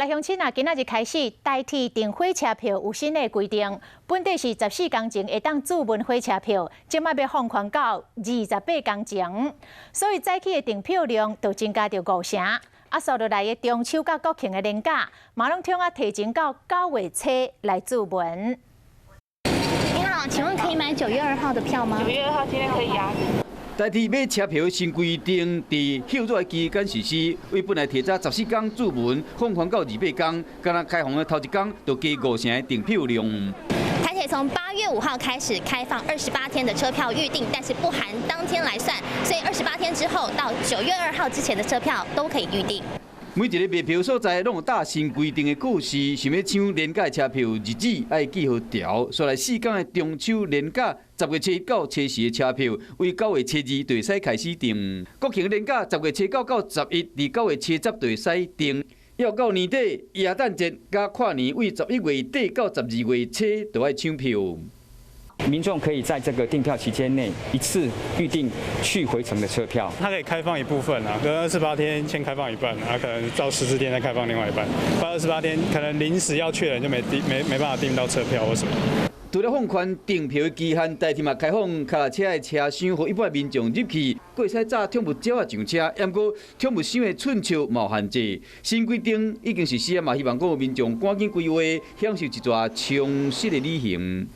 来乡亲啊，今仔日开始代替订火车票有新的规定，本地是14天前会当注文火车票，即摆要放宽到28天前，所以早起的订票量就增加到5成。所落来的中秋到国庆的连假，马拢通啊提前到9月初来注文。你好，请问可以买9月2号的票吗？ 9月2号今天可以呀。 代替买车票的新规定，伫休热期间实施，为本来提早14天注文，放宽到28天，敢若开放的头一天就加5成的订票量。台铁从8月5号开始开放28天的车票预订，但是不含当天来算，所以28天之后到9月2号之前的车票都可以预订。 每一个卖票所在拢有打新规定的告示，想要抢廉价车票日子爱记好条。所来4天的中秋连假，10月初1到初10的车票，为9月初2就会使开始订。国庆连假10月初9到11，伫9月初10就会使订。要到年底元旦节加跨年，为11月底到12月初都要抢票。 民众可以在这个订票期间内一次预订去回程的车票。它可以开放一部分啊，可能28天先开放一半，可能到14天再开放另外一半。到28天可能临时要确认就没办法订到车票或什么。除了放宽订票的期限，台铁嘛开放脚踏车的车厢，予一般民众入去，佫会使早抢不少上车，不过抢不上的寸秋冇限制。新规定已经实施啊，嘛希望各位民众赶紧规划，享受一段充实的旅行。